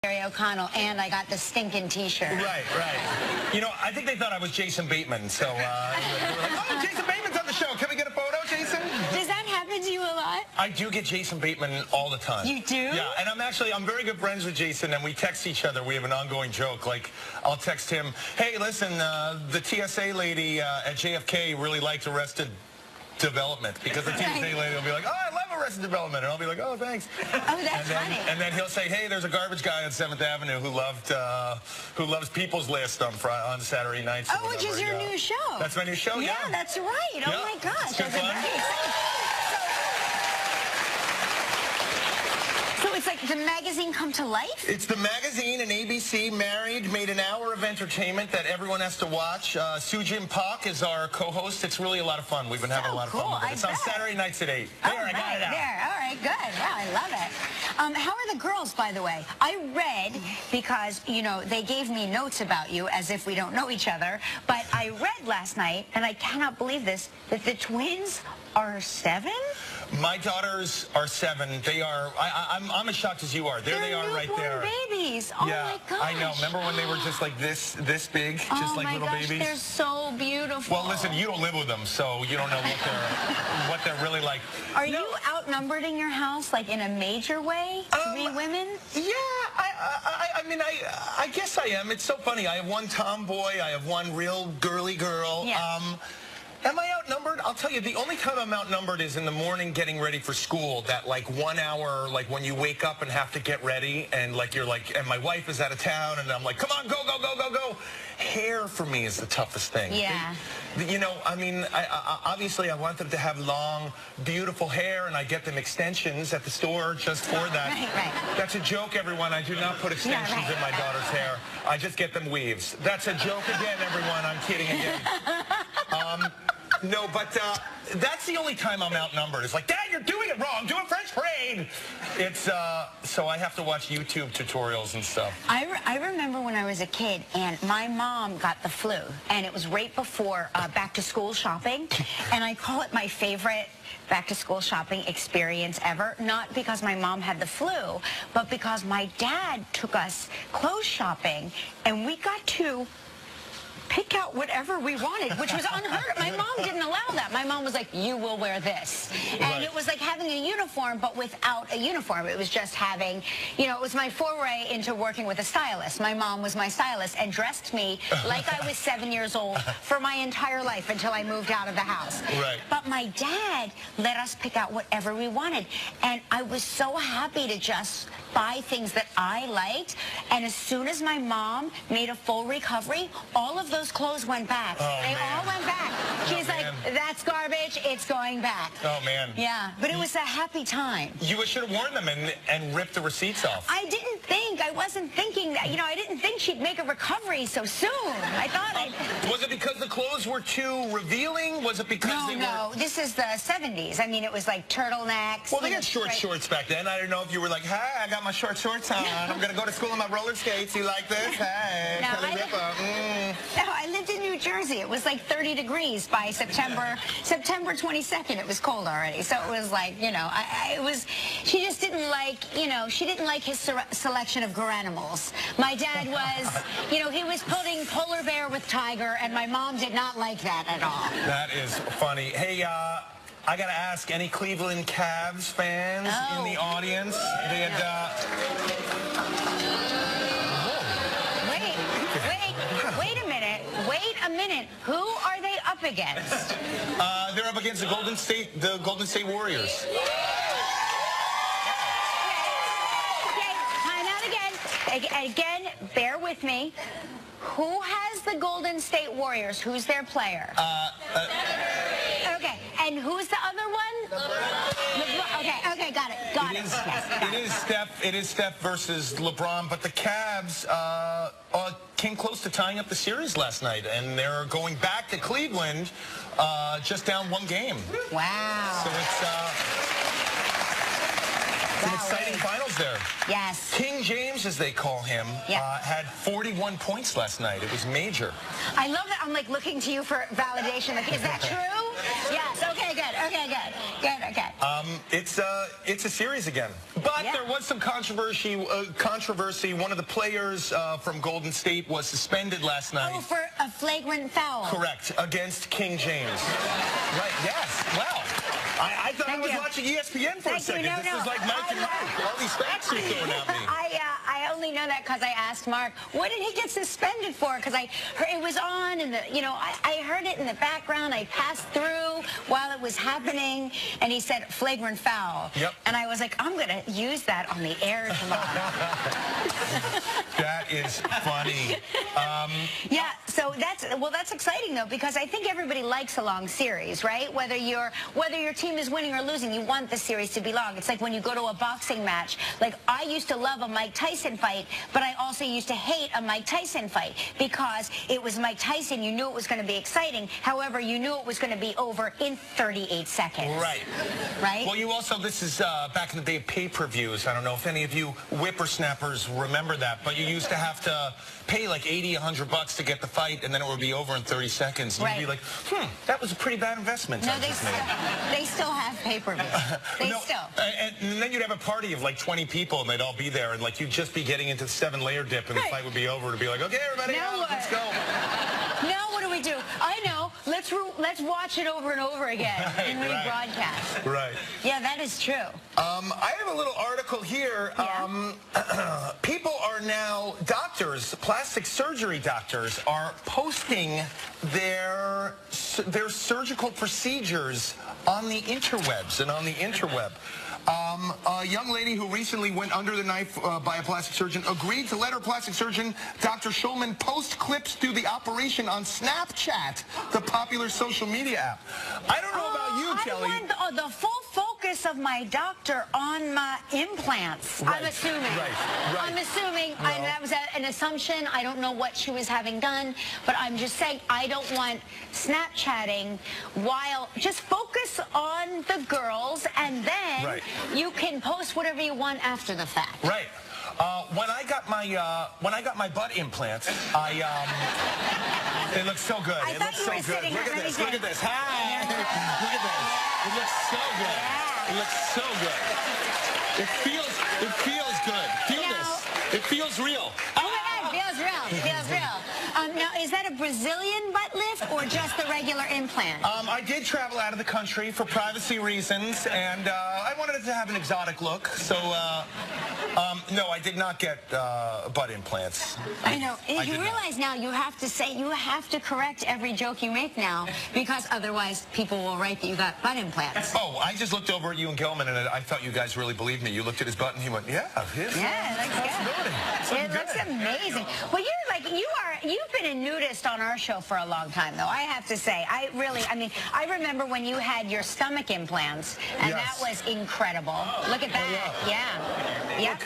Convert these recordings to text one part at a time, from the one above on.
O'Connell, and I got the stinking T-shirt. Right. You know, I think they thought I was Jason Bateman, so they were like, oh, Jason Bateman's on the show. Can we get a photo, Jason? Does that happen to you a lot? I do get Jason Bateman all the time. You do? Yeah, and I'm very good friends with Jason, and we text each other. We have an ongoing joke. Like, I'll text him, hey, listen, the TSA lady at JFK really liked Arrested Development, because the TSA lady will be like, oh, I love Arrested Development, and I'll be like, oh, thanks. Oh, that's funny. And then he'll say, hey, there's a garbage guy on 7th Avenue who loves People's List on Saturday nights. Oh, which is your new show. That's my new show, yeah. Yeah, that's right. Oh, my gosh. It's good fun. So it's like the magazine come to life? It's the magazine, and ABC Married made an hour of entertainment that everyone has to watch. Sujin Pak is our co-host. It's really a lot of fun. We've been having a lot of fun with it. It's on Saturday nights at 8. There, I got it out. There. All right, good. Wow, I love it. How are the girls, by the way? I read, because, you know, they gave me notes about you as if we don't know each other, but I read last night, and I cannot believe this, that the twins are 7? My daughters are 7. They are, I'm as shocked as you are. There they are right there. Babies. Oh, yeah, my gosh. I know. Remember when they were just like this big, just like little babies? They're so beautiful. Well, listen, you don't live with them, so you don't know what they're really like. Are you outnumbered in your house, like in a major way? 3 women? Yeah, I mean, I guess I am. It's so funny. I have one tomboy. I have one real girly girl. Yeah. Am I outnumbered? I'll tell you, the only time I'm outnumbered is in the morning getting ready for school. That like 1 hour, like when you wake up and have to get ready, and like you're like, and my wife is out of town, and I'm like, come on, go. Hair for me is the toughest thing. Yeah. You know, I mean, obviously I want them to have long, beautiful hair, and I get them extensions at the store just for that. Right. That's a joke, everyone. I do not put extensions in my daughter's hair. I just get them weaves. That's a joke again, everyone. I'm kidding again. No, but that's the only time I'm outnumbered. It's like, Dad, you're doing it wrong. Do a French braid. It's, so I have to watch YouTube tutorials and stuff. I remember when I was a kid, and my mom got the flu, and it was right before back-to-school shopping, and I call it my favorite back-to-school shopping experience ever, not because my mom had the flu, but because my dad took us clothes shopping, and we got to pick out whatever we wanted, which was unheard of. My mom didn't allow that. My mom was like, you will wear this. And it was like having a uniform, but without a uniform. It was just having, you know, it was my foray into working with a stylist. My mom was my stylist and dressed me like I was 7 years old for my entire life until I moved out of the house. Right. But my dad let us pick out whatever we wanted. And I was so happy to just buy things that I liked. And as soon as my mom made a full recovery, all of those clothes went back. Oh, they all went back. She's like, that's garbage, it's going back. Oh, man. Yeah, but it was a happy time. You should have worn them and ripped the receipts off. I didn't think, I wasn't thinking that, you know, I didn't think she'd make a recovery so soon. I thought Was it because the clothes were too revealing? Was it because they were... No, this is the 70s. I mean, it was like turtlenecks. Well, they had short shorts back then. I don't know if you were like, hi, I got my short shorts on. I'm going to go to school in my roller skates. You like this? Hey, No, I lived in New Jersey. It was like 30 degrees by September 22nd. It was cold already. So it was like, you know, she just didn't like, you know, she didn't like his selection of Garanimals. My dad was, you know, he was putting polar bear with tiger, and my mom did not like that at all. That is funny. Hey, I got to ask, any Cleveland Cavs fans in the audience? They had, Wait a minute. Who are they up against? They're up against the Golden State Warriors. Okay, time out again. Again, bear with me. Who has the Golden State Warriors? Who's their player? Okay, and who's the other one? LeBron. Okay, got it. It is Steph versus LeBron, but the Cavs came close to tying up the series last night, and they're going back to Cleveland just down 1 game. Wow. So it's an exciting finals there. Yes. King James, as they call him, had 41 points last night. It was major. I love that I'm like looking to you for validation. Like, is that true? Yes. Okay. Good. Okay. Good. Good. Okay. It's a series again, but there was some controversy. One of the players from Golden State was suspended last night. Oh, for a flagrant foul. Correct, against King James. Right. Yes. Wow. I thought I was watching ESPN for a second. This is like Mike and Mike. All these facts you're throwing at me. I only know that because I asked Mark, what did he get suspended for? Because I heard it was on, and I heard it in the background. I passed through while it was happening, and he said flagrant foul. Yep. And I was like, I'm going to use that on the air tomorrow. That is funny. Yeah. So that's exciting though, because I think everybody likes a long series, right? Whether your team is winning or losing, you want the series to be long. It's like when you go to a boxing match. Like, I used to love a Mike Tyson fight, but I also used to hate a Mike Tyson fight because it was Mike Tyson. You knew it was going to be exciting. However, you knew it was going to be over in 38 seconds. Right. Right? Well, you also, this is back in the day of pay-per-views. I don't know if any of you whippersnappers remember that, but you used to have to pay like $80, $100 to get the fight, and then it would be over in 30 seconds. And you'd be like, that was a pretty bad investment. No, they still have pay-per-view. Still. And then you'd have a party of like 20 people, and they'd all be there, and like you'd just be getting into the 7-layer dip, and the fight would be over. To be like, okay, everybody, let's go. Now what do we do? I know. Let's watch it over and over again and rebroadcast. Right. Yeah, that is true. I have a little article here. Yeah. People are now, plastic surgery doctors are posting their surgical procedures on the interwebs and on the interweb. A young lady who recently went under the knife by a plastic surgeon agreed to let her plastic surgeon, Dr. Schulman, post clips through the operation on Snapchat, the popular social media app. I don't know about you, Kelly. I want the full focus of my doctor on my implants. Right. I'm assuming. Right. I'm assuming. No. That was an assumption. I don't know what she was having done, but I'm just saying I don't want Snapchatting while just focus on the girls, and then you can post whatever you want after the fact. Right. When I got my butt implants, they look so good. It looks so good. Look at this. Look at this. Hi. Look at this. It looks so good. It looks so good. It feels good. Feel this. It feels real. Oh my God, it feels real. It feels real. Now, is that a Brazilian butt lift or just the regular implant? I did travel out of the country for privacy reasons, and I wanted it to have an exotic look. So, no, I did not get butt implants. I know. You realize now you have to correct every joke you make now, because otherwise people will write that you got butt implants. Oh, I just looked over at you and Gilman, and I thought you guys really believed me. You looked at his butt, and he went, yeah, it looks good. It looks amazing. Well, you've been a nudist on our show for a long time, though, I have to say. I remember when you had your stomach implants, and that was incredible. Look at that. Yeah.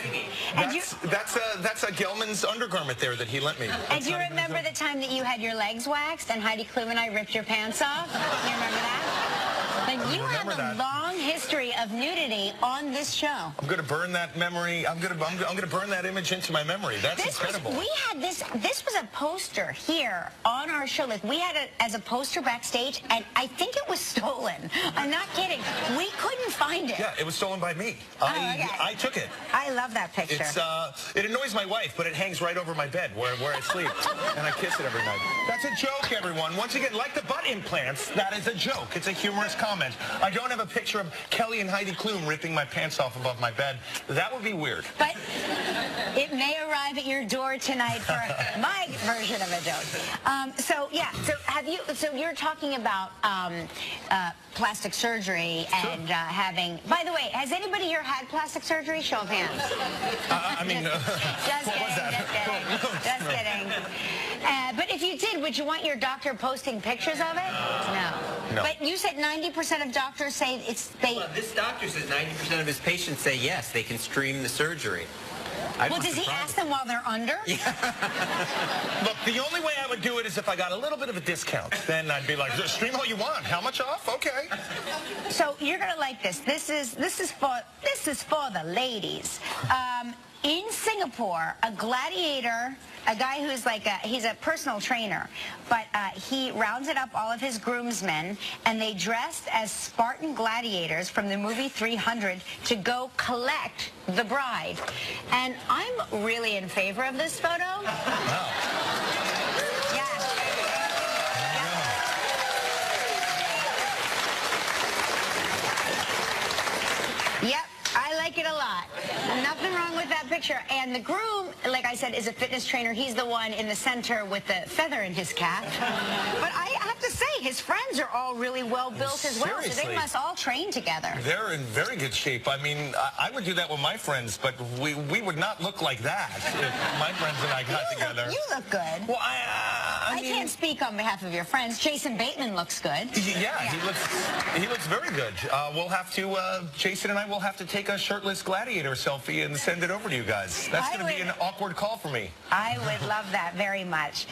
That's a Gelman's undergarment there that he lent me. And do you remember the time that you had your legs waxed and Heidi Klum and I ripped your pants off? You remember that? But you have a long history of nudity on this show. I'm going to burn that memory. I'm going to burn that image into my memory. That's incredible. We had this was a poster here on our show. Like, we had it as a poster backstage, and I think it was stolen. I'm not kidding. We couldn't find it. Yeah, it was stolen by me. I took it. I love that picture. It annoys my wife, but it hangs right over my bed where I sleep, and I kiss it every night. That's a joke, everyone. Once again, like the butt implants, that is a joke. It's a humorous comment. I don't have a picture of Kelly and Heidi Klum ripping my pants off above my bed. That would be weird. But it may arrive at your door tonight for my version of a joke. So you're talking about plastic surgery and having. By the way, has anybody here had plastic surgery? Show of hands. Just kidding. But if you did, would you want your doctor posting pictures of it? No. But you said 90% of doctors say Well, this doctor says 90% of his patients say yes, they can stream the surgery. Well, does he ask them while they're under? Yeah. Look, the only way I would do it is if I got a little bit of a discount. Then I'd be like, stream all you want. How much off? Okay. So you're gonna like this. This is for the ladies. in Singapore, a gladiator, a guy who's like he's a personal trainer, but he rounded up all of his groomsmen, and they dressed as Spartan gladiators from the movie 300 to go collect the bride. And I'm really in favor of this photo. Wow. Yep, I like it a lot. Nothing wrong with that picture. And the groom, like I said, is a fitness trainer. He's the one in the center with the feather in his cap. But I have to say, his friends are all really well built as well. Seriously. So they must all train together. They're in very good shape. I mean, I would do that with my friends, but we would not look like that if my friends and I got together. You look good. Well, I mean, can't speak on behalf of your friends. Jason Bateman looks good. Yeah, he looks very good. We'll have to, Jason and I will have to take a shirtless gladiator selfie and send it over to you guys. That's going to be an awkward call for me. I would love that very much.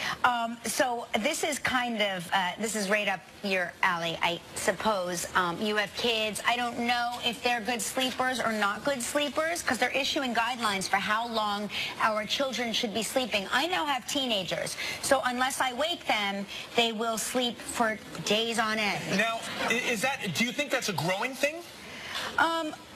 So this is kind of, this is right up your alley, I suppose. You have kids. I don't know if they're good sleepers or not good sleepers, because they're issuing guidelines for how long our children should be sleeping. I now have teenagers, so unless I wake them, they will sleep for days on end. Now, do you think that's a growing thing?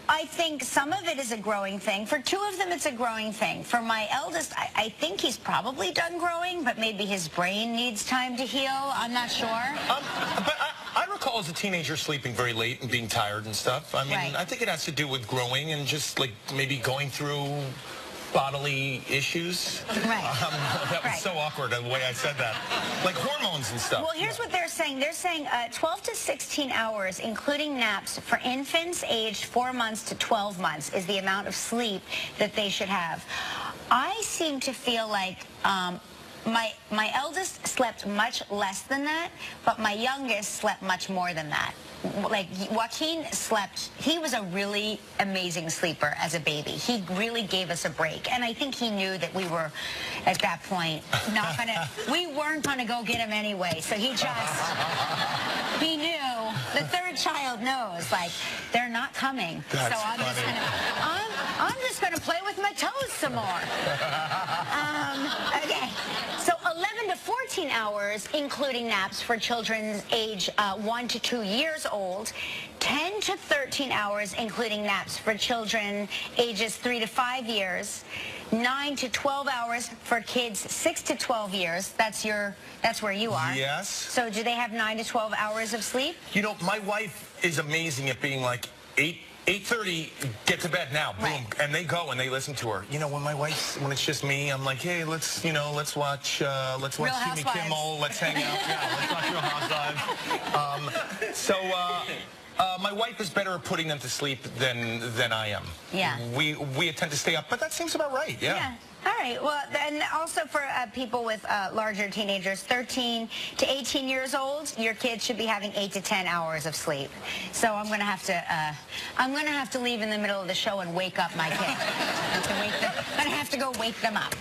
I think some of it is a growing thing. For two of them, it's a growing thing. For my eldest, I think he's probably done growing, but maybe his brain needs time to heal. I'm not sure. But I recall as a teenager sleeping very late and being tired and stuff. I mean, Right. I think it has to do with growing and just like maybe going through bodily issues. Right. That was so awkward the way I said that. Like hormones and stuff. Well, here's what they're saying. They're saying 12 to 16 hours, including naps, for infants aged 4 months to 12 months is the amount of sleep that they should have. I seem to feel like my eldest slept much less than that, but my youngest slept much more than that. Like Joaquin slept, he was a really amazing sleeper as a baby. He really gave us a break. And I think he knew that we were, at that point, we weren't gonna go get him anyway. So he knew, the third child knows, like, they're not coming. That's so I'm just gonna play with my toes some more. Okay, so 11 to 14 hours, including naps for children age 1 to 2 years old, 10 to 13 hours, including naps for children ages 3 to 5 years, 9 to 12 hours for kids 6 to 12 years. That's where you are. Yes. So do they have 9 to 12 hours of sleep? You know, my wife is amazing at being like 8:30, get to bed now, boom, Right. and they go and they listen to her. You know, when it's just me, I'm like, hey, let's watch Jimmy Housewives. Kimmel, let's hang out, yeah, let's watch Real Housewives. My wife is better at putting them to sleep than I am. Yeah. We tend to stay up, but that seems about right. Yeah. Yeah. All right. Well, and also for people with larger teenagers, 13 to 18 years old, your kids should be having 8 to 10 hours of sleep. So I'm gonna have to leave in the middle of the show and wake up my kids. I'm gonna have to go wake them up.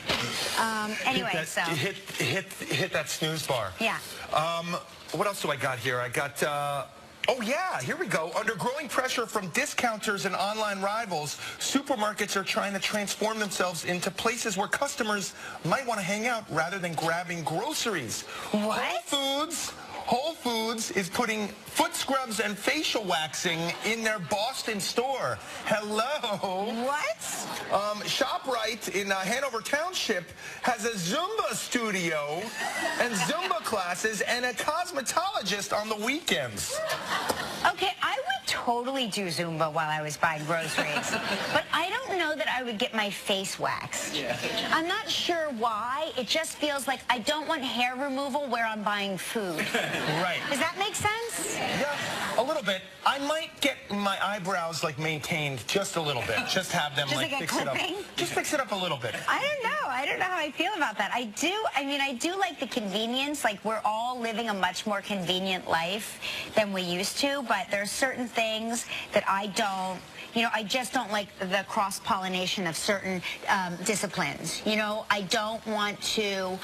Anyway, hit that snooze bar. Yeah. What else do I got here? I got. Oh, yeah, here we go. Under growing pressure from discounters and online rivals, supermarkets are trying to transform themselves into places where customers might want to hang out rather than grabbing groceries. What? Whole Foods is putting foot scrubs and facial waxing in their Boston store. Hello. What? ShopRite in Hanover Township has a Zumba studio and Zumba classes and a cosmetologist on the weekends. Okay, I would totally do Zumba while I was buying groceries, but I don't know that I would get my face waxed. Yeah. I'm not sure why. It just feels like I don't want hair removal where I'm buying food. Right. Does that make sense? Yeah, a little bit. I might get my eyebrows like maintained just a little bit. Just have them Just like like a fix it up. clipping? Just fix it up a little bit. I don't know. I don't know how I feel about that. I do like the convenience. Like, we're all living a much more convenient life than we used to, but there are certain things that I don't, I just don't like the cross-pollination of certain disciplines. I don't want to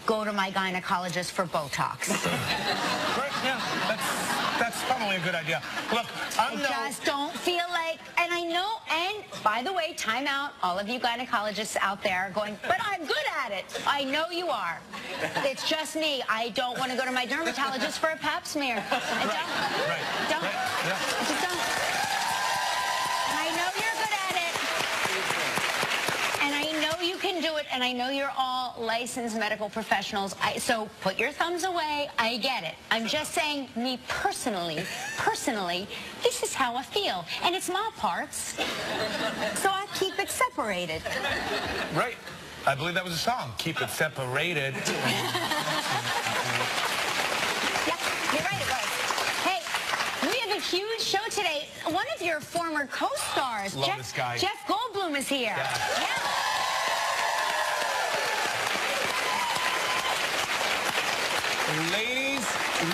go to my gynecologist for Botox. Right, yeah, That's probably a good idea. Look, I just don't feel like, and I know, and by the way, time out, all of you gynecologists out there going, but I'm good at it. I know you are. It's just me. I don't want to go to my dermatologist for a pap smear. I don't. Yeah. I just don't. And I know you're good at it. And I know you can do it, and I know you're all licensed medical professionals. So put your thumbs away. I get it. I'm just saying, me personally, this is how I feel. And it's my parts. So I keep it separated. Right. I believe that was a song. Keep it separated. Yeah, you're right, it was. Hey, we have a huge show today. One of your former co-stars, Love this guy. Jeff Goldblum is here. Yeah.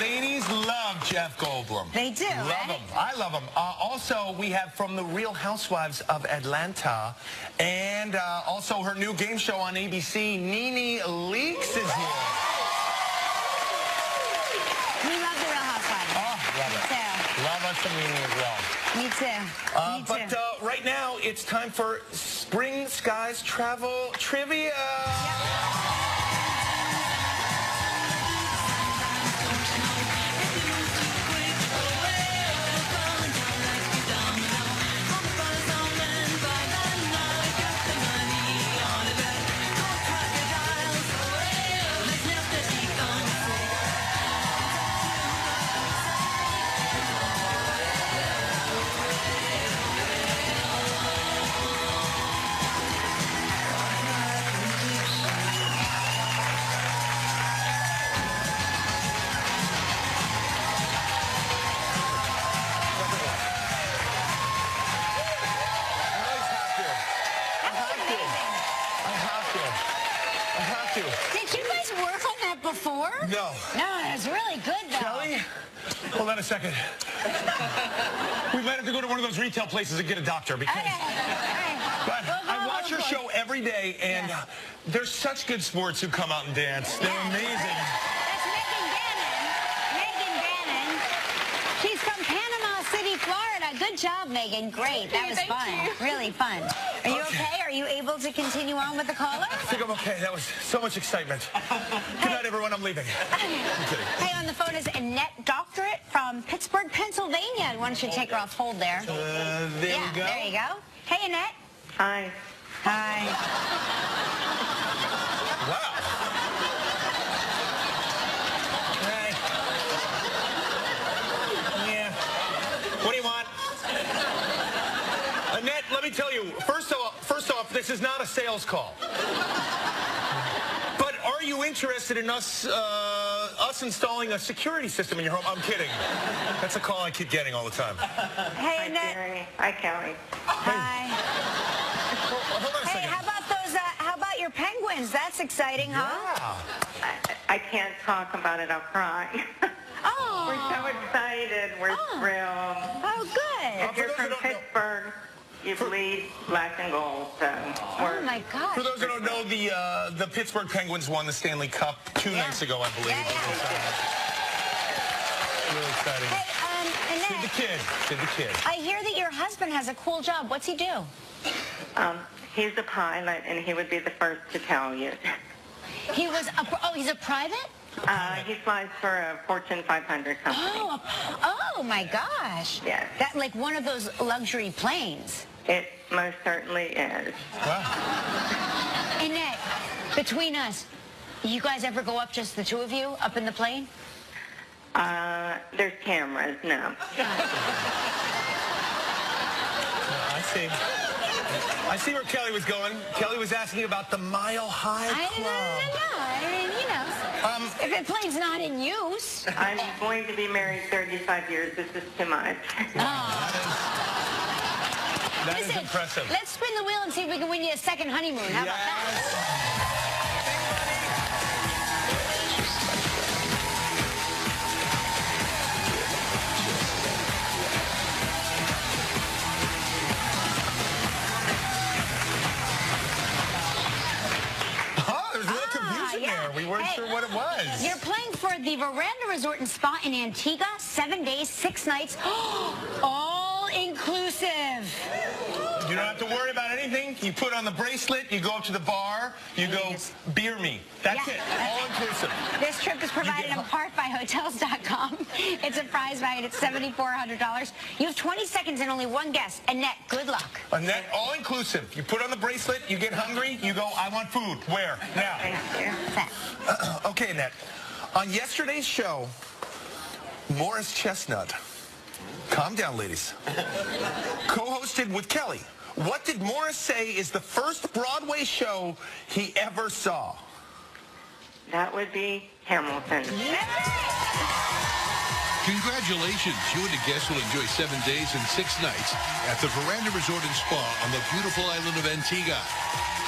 Ladies love Jeff Goldblum. They do, Love right? him. I love him. Also, we have from the Real Housewives of Atlanta, and also her new game show on ABC, NeNe Leakes is here. We love the Real Housewives. Oh, love it. Me too. Love us some NeNe as well. Me too. Me too. But right now, it's time for Spring Skies Travel Trivia. Did you guys work on that before? No. No, it was really good, though. Kelly, hold on a second. We might have to go to one of those retail places and get a doctor because. Okay. But I watch your show every day, and there's such good sports who come out and dance. They're amazing. That's Megan Gannon. She's from Panama City, Florida. Good job, Megan. Great. That was fun. Really fun. Are you okay? Are you able to continue on with the caller? I think I'm okay. That was so much excitement. Good night, everyone. I'm leaving. I'm kidding. Hey, on the phone is Annette Doctorate from Pittsburgh, Pennsylvania. Why don't you take her off hold there? There we go. There you go. Hey, Annette. Hi. Hi. Wow. Hey. Yeah. What do you want? Annette, let me tell you, first off, this is not a sales call. But are you interested in us installing a security system in your home? I'm kidding. That's a call I keep getting all the time. Hey, Hi, Annette. Jerry. Hi, Kelly. Hi. Hold on a Hey, second. how about those? How about your penguins? That's exciting, huh? Yeah. I can't talk about it. I'll cry. Oh. We're so excited. We're thrilled. Oh, good. If you're For those who from don't know- Pittsburgh, you bleed black and gold. So Oh my gosh. For those who don't know, the Pittsburgh Penguins won the Stanley Cup 2 nights ago, I believe. Yeah. Really exciting. Hey, Annette. Sid the kid. I hear that your husband has a cool job. What's he do? he's a pilot, and he would be the first to tell you. He was he's a private? He flies for a Fortune 500 company. Oh my gosh. Yes. That like one of those luxury planes. It most certainly is. Wow. Annette, between us, you guys ever go up, just the two of you, up in the plane? There's cameras, no. I see where Kelly was going. Kelly was asking about the Mile High Club. I mean, you know, if the plane's not in use. I'm going to be married 35 years. This is too much. That is Listen, impressive. let's spin the wheel and see if we can win you a second honeymoon. How about that? We weren't sure what it was. You're playing for the Veranda Resort and Spa in Antigua, 7 days, 6 nights, all inclusive. You don't have to worry about anything. You put on the bracelet, you go up to the bar, you go, beer me. That's it, all inclusive. This trip is provided in part by Hotels.com. It's a prize valued at $7,400. You have 20 seconds and only one guess. Annette, good luck. Annette, all inclusive. You put on the bracelet, you get hungry, you go, I want food. Where? Now. Thank you. Okay, Annette. On yesterday's show, Morris Chestnut, calm down, ladies, co-hosted with Kelly. What did Morris say is the first Broadway show he ever saw? That would be Hamilton. Congratulations. You and a guest will enjoy 7 days and 6 nights at the Veranda Resort and Spa on the beautiful island of Antigua.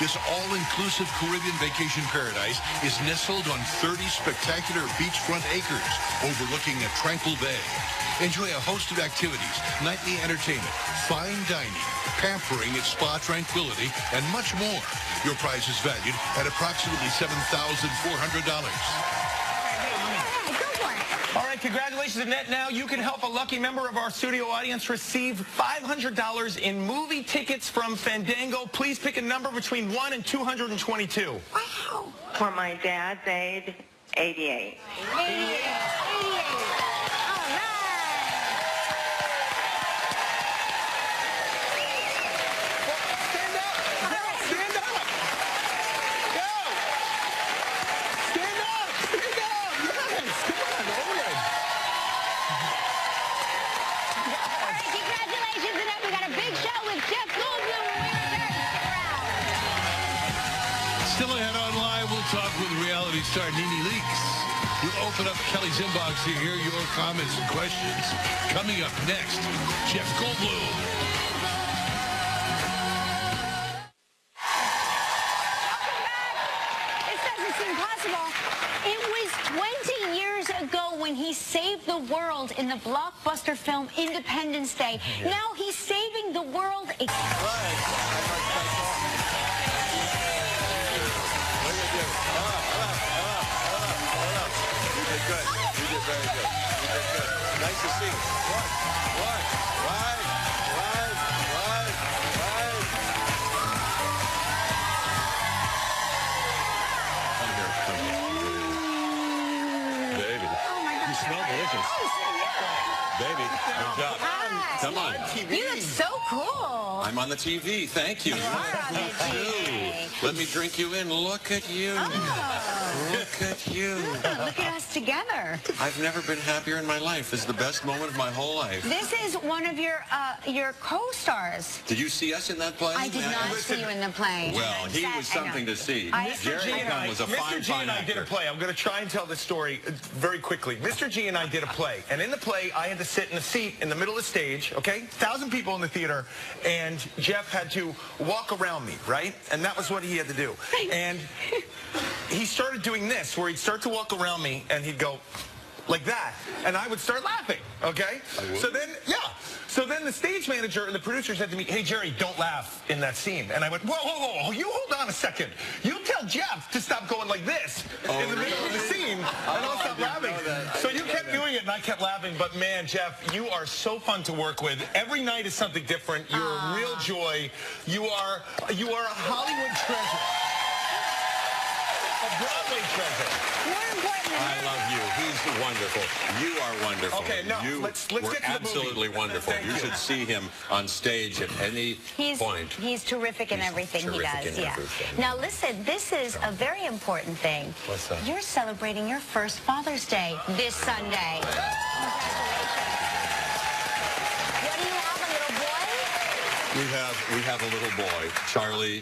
This all-inclusive Caribbean vacation paradise is nestled on 30 spectacular beachfront acres overlooking a tranquil bay. Enjoy a host of activities, nightly entertainment, fine dining, pampering at spa tranquility, and much more. Your prize is valued at approximately $7,400. All right, congratulations, Annette. Now you can help a lucky member of our studio audience receive $500 in movie tickets from Fandango. Please pick a number between 1 and 222. Wow. For my dad's age, 88. 88. Congratulations, Annette. We got a big show with Jeff Goldblum when we return. Still ahead online, we'll talk with reality star NeNe Leakes. We'll open up Kelly's inbox to hear your comments and questions. Coming up next, Jeff Goldblum. This doesn't seem possible. It was 20 years ago when he saved the world in the blockbuster film Independence Day. Now he's saving the world. Nice to see you. What? Right. Come here. Baby. Oh my gosh. You smell delicious. Baby, good job. Hi. Come on. You look so cool. I'm on the TV. Thank you. You are on the TV. Let me drink you in. Look at you. Oh. Look at you. Look at us together. I've never been happier in my life. This is the best moment of my whole life. This is one of your co-stars. Did you see us in that play? I did not see you in the play. Well, he was something to see. Mr. G and I did a play. I'm going to try and tell this story very quickly. Mr. G and I did a play, and in the play, I had to sit in a seat in the middle of the stage, okay? 1,000 people in the theater, and Jeff had to walk around me, right? And that was what he had to do. And he started doing this, where he'd start to walk around me, and he'd go like that, and I would start laughing, okay? So then the stage manager and the producer said to me, hey, Jerry, don't laugh in that scene. And I went, whoa, you hold on a second. You tell Jeff to stop going like this in the middle of the scene, and I'll stop laughing. So you kept doing it, and I kept laughing. But, man, Jeff, you are so fun to work with. Every night is something different. You're a real joy. You are a Hollywood treasure. A Broadway treasure. I love you. He's wonderful. You are wonderful. Okay, now let's get to the absolutely movie. wonderful. Thank you should see him on stage at any point. He's terrific in everything he does. Yeah. Everything. Now listen, this is a very important thing. What's that? You're celebrating your first Father's Day this Sunday. What do you have, a little boy? We have a little boy,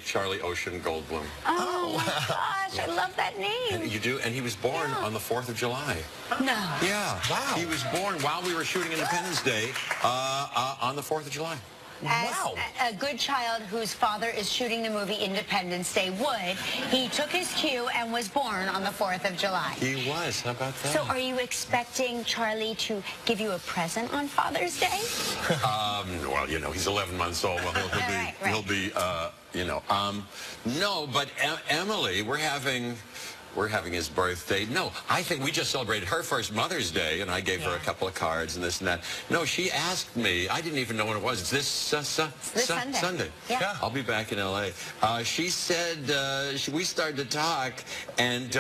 Charlie Ocean Goldblum. Oh my gosh, I love that name. And you do, and he was born on the 4th of July. No. Yeah. Wow. He was born while we were shooting Independence Day on the 4th of July. As a good child whose father is shooting the movie Independence Day would, he took his cue and was born on the 4th of July. He was. How about that? So are you expecting Charlie to give you a present on Father's Day? Well, you know, he's 11 months old. Well, he'll be, you know. No, but Emily, we're having we're having his birthday. No, I think we just celebrated her first Mother's Day, and I gave her a couple of cards and this and that. No, she asked me. I didn't even know when it was. It's this Sunday. Yeah. I'll be back in L.A. She said we started to talk, and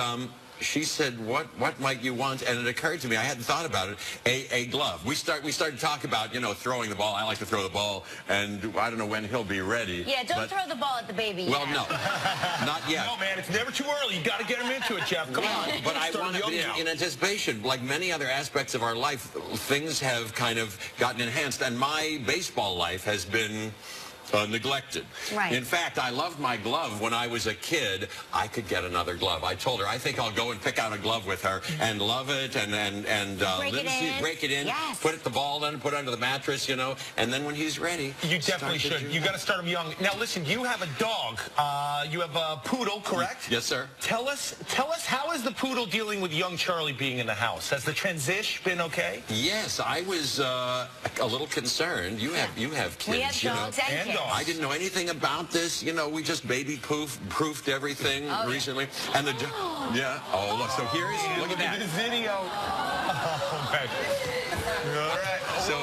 she said, what might you want? And it occurred to me, I hadn't thought about it, a glove. We started to talk about, throwing the ball. I like to throw the ball, and I don't know when he'll be ready. Yeah, don't throw the ball at the baby Well, yet. no, not yet. No, man, it's never too early. You got to get him into it, Jeff. Come on. But I want to be in anticipation. Like many other aspects of our life, things have kind of gotten enhanced, and my baseball life has been neglected. Right. In fact, I loved my glove when I was a kid. I could get another glove. I told her, I think I'll go and pick out a glove with her and love it and break it in, yes. put the ball in, put it under the mattress, and then when he's ready, you definitely should. You got to start him young. Now, listen, you have a dog. You have a poodle, correct? Yes, sir. Tell us, how is the poodle dealing with young Charlie being in the house? Has the transition been okay? Yes, I was a little concerned. You have kids. We have dogs and kids. I didn't know anything about this. We just baby-proofed everything recently. And Oh, look. So look at that. The video. Oh, man. All right. So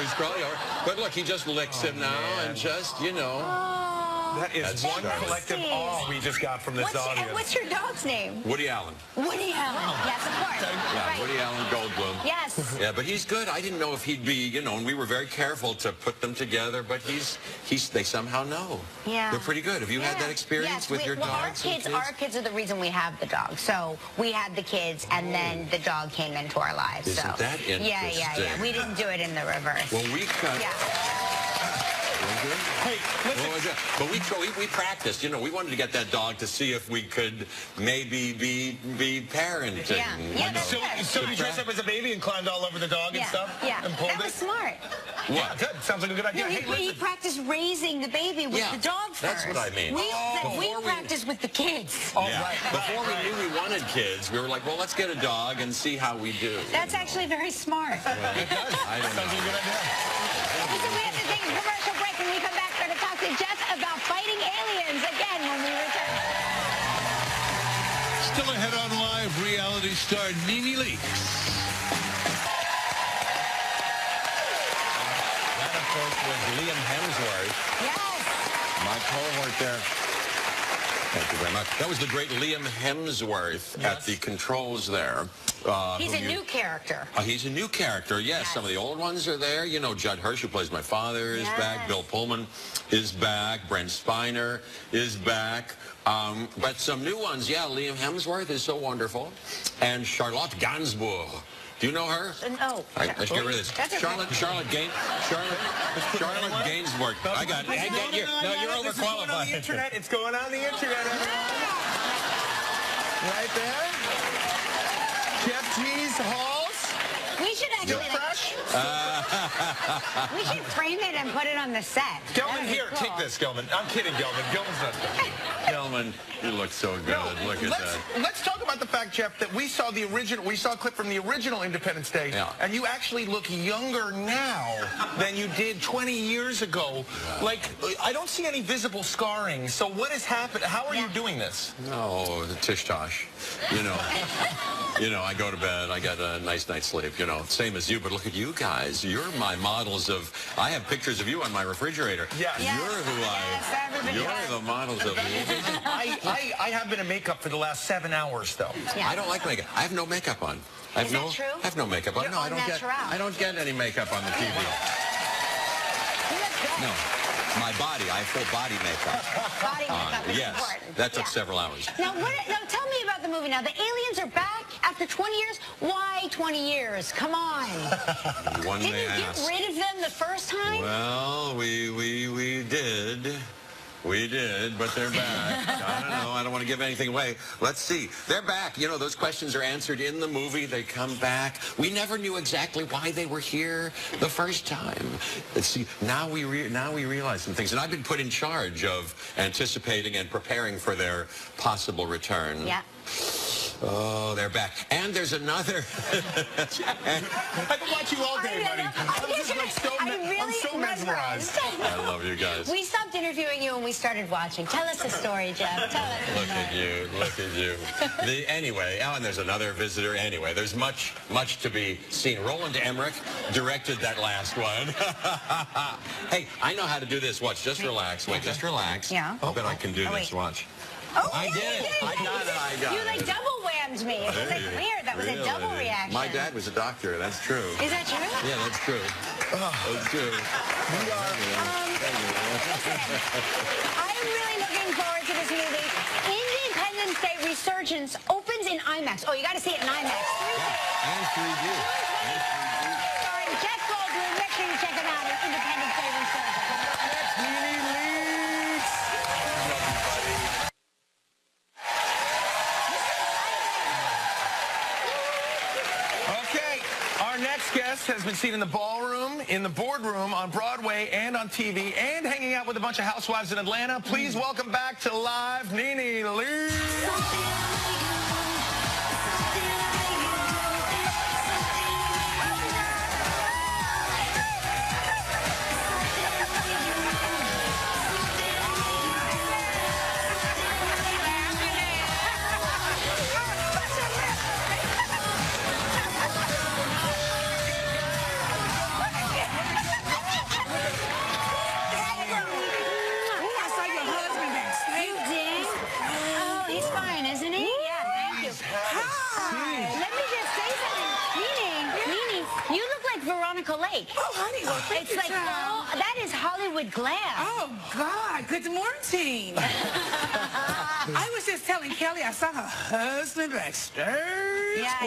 he's probably over. But look, he just licks him now and just, That is one collective awe we just got from this audience. What's your dog's name? Woody Allen. Woody Allen. Yes, of course. Yeah, Right. Woody Allen Goldblum. Yes. Yeah, but he's good. I didn't know if he'd be, and we were very careful to put them together, but they somehow know. Yeah. They're pretty good. Have you had that experience with your dogs? Our kids are the reason we have the dog. So we had the kids, and then the dog came into our lives. Isn't that interesting? Yeah. We didn't do it in the reverse. Well, we cut. Yeah. Hey, listen. But we practiced. We wanted to get that dog to see if we could maybe be parenting. Yeah. So you dressed up as a baby and climbed all over the dog and stuff? Yeah. And pulled That was smart. Yeah, good. Sounds like a good idea. No, Hey, he practiced raising the baby with the dog first. That's what I mean. We practiced with the kids. Before we knew we wanted kids, we were like, well, let's get a dog and see how we do. That's actually very smart. I don't Sounds like a good idea. Listen, we have to take a commercial break. When we come back, we're going to talk to Jeff about fighting aliens again when we return. Still ahead on Live, reality star NeNe Leakes. That, of course, was Liam Hemsworth. Yes. My cohort there. Thank you very much. That was the great Liam Hemsworth at the controls there. He's a new character. He's a new character, yes. Some of the old ones are there. Judd Hirsch, who plays my father, is back. Bill Pullman is back. Brent Spiner is back. But some new ones, Liam Hemsworth is so wonderful. And Charlotte Gainsbourg. Do you know her? No. Let's get rid of this. Charlotte Gainsbourg. I got it. No, you're overqualified. It's going on the internet. Right there. Jeff G's Halls. We should actually we should frame it and put it on the set. Gelman, here, take this, Gelman. I'm kidding, Gelman. Gelman's not good. Gelman, you look so good. Look at that. Let's talk about the fact, Jeff, that we saw a clip from the original Independence Day, and you actually look younger now than you did 20 years ago. Like, I don't see any visible scarring. So what has happened? How are you doing this? Oh, the tish-tosh. I go to bed. I got a nice night's sleep. Same as you. But look at you guys. You're my models of. I have pictures of you on my refrigerator. Yes. You're who You're the models of me. I have been in makeup for the last 7 hours, though. I don't like makeup. I have no makeup on. Is that true? I have no makeup on. No, I don't get any makeup on the TV. No. My body, I have full body makeup. Body makeup is yes, important. that took several hours. Now, tell me about the movie. Now, the aliens are back after 20 years. Why 20 years? Come on. Didn't you get rid of them the first time? Well, we did. We did, but they're back. I don't know. I don't want to give anything away. Let's see. They're back. Those questions are answered in the movie. They come back. We never knew exactly why they were here the first time. Let's see. Now we realize some things. And I've been put in charge of anticipating and preparing for their possible return. Yeah. Oh, they're back. And there's another. I can watch you all day, buddy. I'm so mesmerized. I love you guys. We stopped interviewing you and we started watching. Tell us a story, Jeff. Tell us. Look at you. Look at you. Anyway, and there's another visitor. Anyway, there's much to be seen. Roland Emmerich directed that last one. Hey, I know how to do this. Watch. Just relax. Wait, just relax. Yeah. I bet I can do this. Watch. Oh, I did it. I got it. I got it. You like double whammed me. It was like weird. That was a double reaction. My dad was a doctor. That's true. Is that true? Yeah, that's true. That's true. I'm really looking forward to this movie. Independence Day Resurgence opens in IMAX. Oh, you got to see it in IMAX. And 3D. Starring Jeff Goldblum. Make sure you check it out in Independence Day Resurgence. NeNe Leakes. Okay, our next guest has been seen in the ballroom, in the boardroom, on Broadway, and on TV, and hanging out with a bunch of housewives in Atlanta. Please welcome back to live, NeNe Leakes. Lake. Oh, honey, well, thank it's you, like, oh, that is Hollywood glam. Oh, God. Good morning. I was just telling Kelly I saw her husband backstage. Yeah,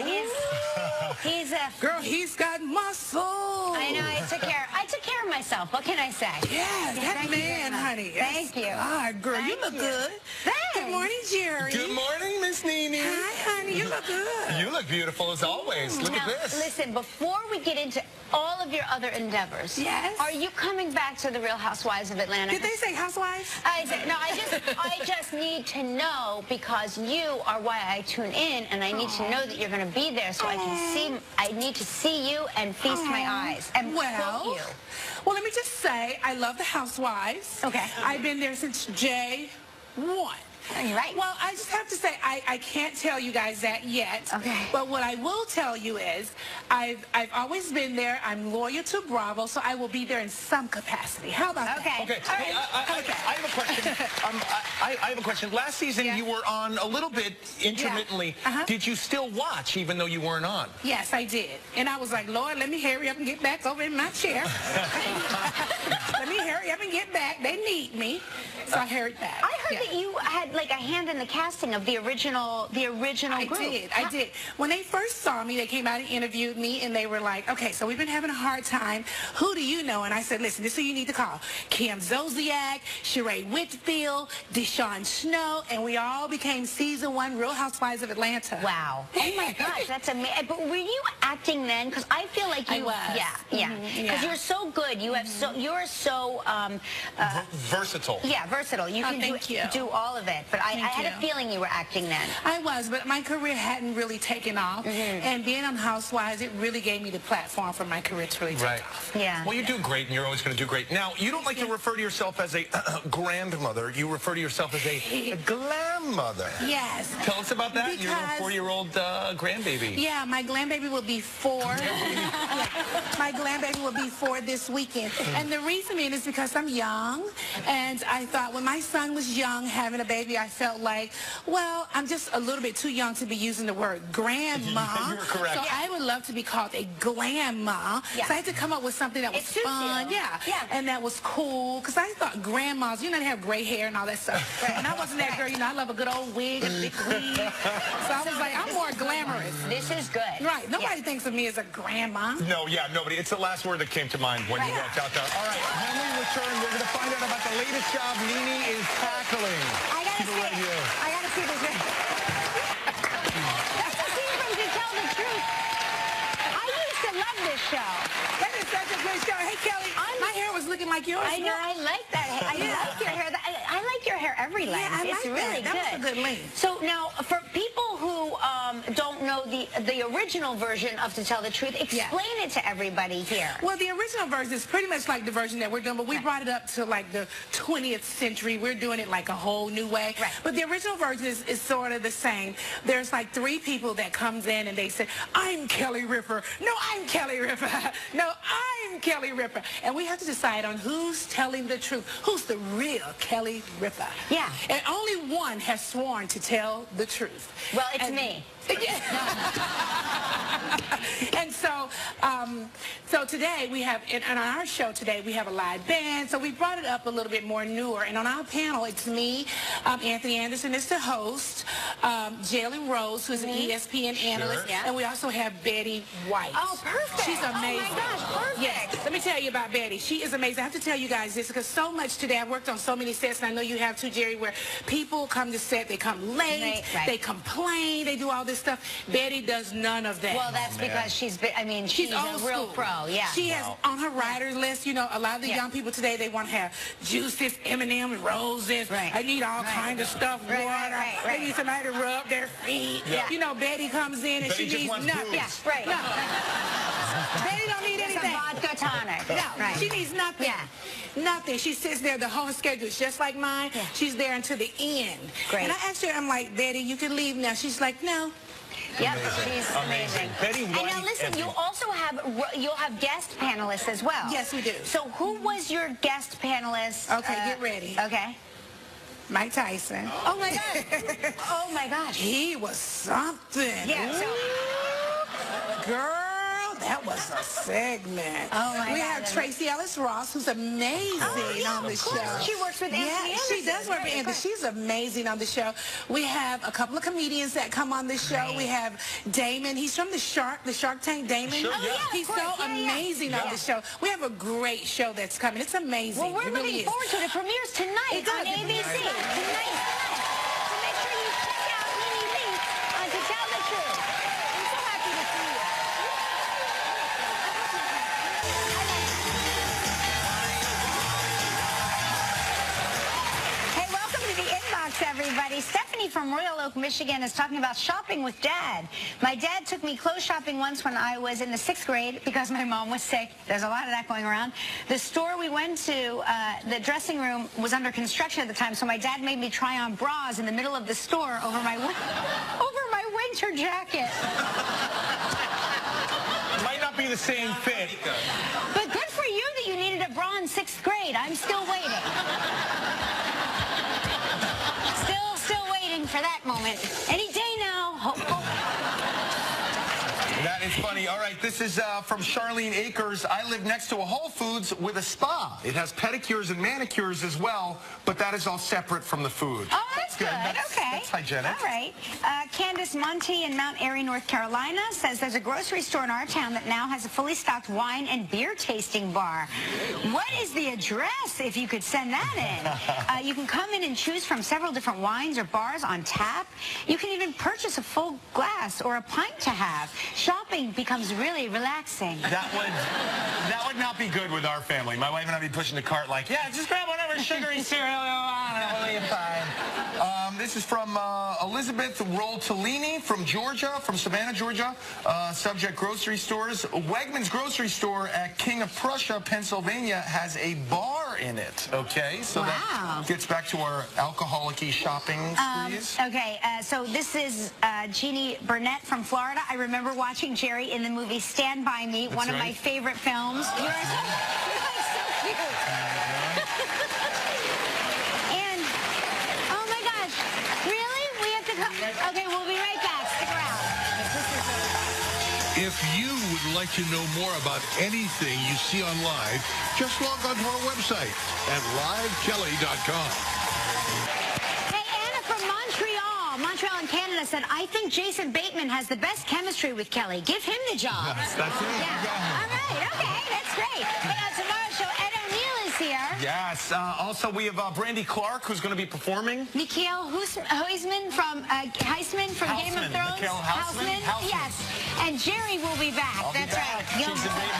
he's a... Girl, he's got muscle. I know, I took care of myself. What can I say? Yes, that man, honey. Thank you. God, girl, you look good. Thanks. Good morning, Jerry. Good morning, Miss NeNe. Hi, honey. You look good. You look beautiful as always. Look at this. Listen, before we get into all of your other endeavors, yes, are you coming back to the Real Housewives of Atlanta? Did they say housewives? I said no. I just need to know because you are why I tune in, and I need to know that you're going to be there so I can see. I need to see you and feast my eyes and quote you. Well, let me just say I love the Housewives. Okay. I've been there since J1. You're right. Well, I just have to say, I can't tell you guys that yet. Okay. But what I will tell you is, I've always been there. I'm loyal to Bravo, so I will be there in some capacity. How about that? Okay. Hey, I have a question. I have a question. Last season, you were on a little bit intermittently. Did you still watch, even though you weren't on? Yes, I did. And I was like, Lord, let me hurry up and get back over in my chair. Let me hurry up and get back. They need me. So I hurried back. I heard that you had like a hand in the casting of the original group. I did. When they first saw me, they came out and interviewed me, and they were like, okay, so we've been having a hard time. Who do you know? And I said, listen, this is who you need to call. Kim Zolciak, Sheree Whitfield, Deshaun Snow, and we all became season 1 Real Housewives of Atlanta. Wow. Oh my gosh, that's amazing. But were you acting then? Because I feel like you. I was. Yeah. Because you're so good. You have you're so versatile. Yeah, versatile. You can do all of it. But I had a feeling you were acting then. I was, but my career hadn't really taken off. And being on Housewives, it really gave me the platform for my career to really take off. Yeah. Well, you do great, and you're always going to do great. Now, you don't like to refer to yourself as a grandmother. You refer to yourself as a glam mother. Yes. Tell us about that. Because, you're a 4-year-old grandbaby. Yeah, my grandbaby will be 4. My grandbaby will be 4 this weekend. And the reason being is because I'm young, and I thought when my son was young, having a baby, I felt like, well, I'm just a little bit too young to be using the word grandma. You're correct. So I would love to be called a grandma. Yeah. So I had to come up with something that was fun. Yeah. And that was cool. Because I thought grandmas, you know, they have gray hair and all that stuff. And I wasn't that girl. You know, I love a good old wig and big wig. So I was like, I'm more glamorous. This is good. Right. Nobody thinks of me as a grandma. No, nobody. It's the last word that came to mind when you walked out there. All right, when we return, we're going to find out about the latest job NeNe is tackling. I got to see it. I got to see this. That's a secret to tell the truth. I used to love this show. That is such a good show. Hey, Kelly, my hair was looking like yours. I know. I like that. I like your hair. I like your hair every length. Yeah, I it's like really that. good. That was a good length. So now, for people who know the original version of To Tell the Truth. Explain it to everybody here. Well, the original version is pretty much like the version that we're doing, but we brought it up to like the 20th century. We're doing it like a whole new way. Right. But the original version is sort of the same. There's like 3 people that comes in and they say, I'm Kelly Ripa. No, I'm Kelly Ripa. No, I'm Kelly Ripa. And we have to decide on who's telling the truth. Who's the real Kelly Ripa? Yeah. And only one has sworn to tell the truth. Well, it's me. And so, so today we have, and on our show today, we have a live band. So we brought it up a little bit more newer. And on our panel, it's me, Anthony Anderson is the host, Jalen Rose, who's an ESPN analyst, and we also have Betty White. Oh, perfect. She's amazing. Oh, my gosh, perfect. Yes. Let me tell you about Betty. She is amazing. I have to tell you guys this because so much today, I've worked on so many sets, and I know you have too, Jerry, where people come to set, they come late, they complain, they do all this stuff. Betty does none of that. Well, that's because she's a real pro. Yeah. She has on her writer's list, you know, a lot of the young people today, they want to have juices, M&M's, roses. I need all kinds of stuff, water. They need somebody to rub their feet. You know, Betty comes in and she needs nothing. No. Betty don't need anything. Vodka tonic. No, she needs nothing. Nothing. She sits there. The whole schedule is just like mine. She's there until the end. Great. And I asked her, I'm like, Betty, you can leave now. She's like, no. Yep, she's amazing. Betty White. And now listen, you'll have guest panelists as well. Yes, we do. So who was your guest panelist? Okay, get ready. Okay. Mike Tyson. Oh my gosh. Oh my gosh. He was something. Yeah. So, girl, that was a segment. Oh my God. We have Tracy Ellis Ross, who's amazing on the show. She works with Anthony Anderson. She does work with Anthony. She's amazing on the show. We have a couple of comedians that come on the show. We have Damon. He's from the Shark Tank. Damon. Sure, He's so amazing on the show. We have a great show that's coming. It's amazing. Well, we're looking forward to it. It premieres tonight on ABC. Tonight. So make sure you check out NeNe Leakes on To Tell the Truth. I'm so happy to see you. Hey, welcome to the inbox, everybody. Stephanie from Royal Oak, Michigan is talking about shopping with Dad. My dad took me clothes shopping once when I was in the 6th grade because my mom was sick. There's a lot of that going around. The store we went to, the dressing room was under construction at the time, so my dad made me try on bras in the middle of the store over my winter jacket. Might not be the same fit. But good for you that you needed a bra in 6th grade. I'm still waiting. Still waiting for that moment. Any day now. That is funny. All right, this is from Charlene Akers. I live next to a Whole Foods with a spa. It has pedicures and manicures as well, but that is all separate from the food. Oh, that's good. Okay. That's hygienic. All right. Candace Monty in Mount Airy, North Carolina says there's a grocery store in our town that now has a fully stocked wine and beer tasting bar. What is the address if you could send that in? You can come in and choose from several different wines or bars on tap. You can even purchase a full glass or a pint to have. Shopping becomes really relaxing. That would not be good with our family. My wife and I would be pushing the cart like, yeah, just grab whatever sugary cereal you want and we'll be fine. This is from Elizabeth Rolltellini from Georgia, from Savannah, Georgia. Subject grocery stores. Wegmans grocery store at King of Prussia, Pennsylvania has a bar in it. Okay, so that gets back to our alcoholic-y shopping sprees. Okay, so this is Jeannie Burnett from Florida. I remember watching Jerry in the movie Stand By Me, one of my favorite films. You're so cute. And, oh my gosh, really? We have to come? Okay, we'll be right back. Stick around. If you would like to know more about anything you see on live, just log on to our website at livekelly.com. Hey, Anna from Montreal in Canada said, I think Jason Bateman has the best chemistry with Kelly. Give him the job. Yes, that's it. Yeah. All right, okay, that's great. But on tomorrow's show, Ed O'Neill is here. Yes. Also, we have Brandy Clark, who's going to be performing. Mikhail Heisman from Game of Thrones. Mikhail Hausman. Yes. And Jerry will be back. That's right. She's a great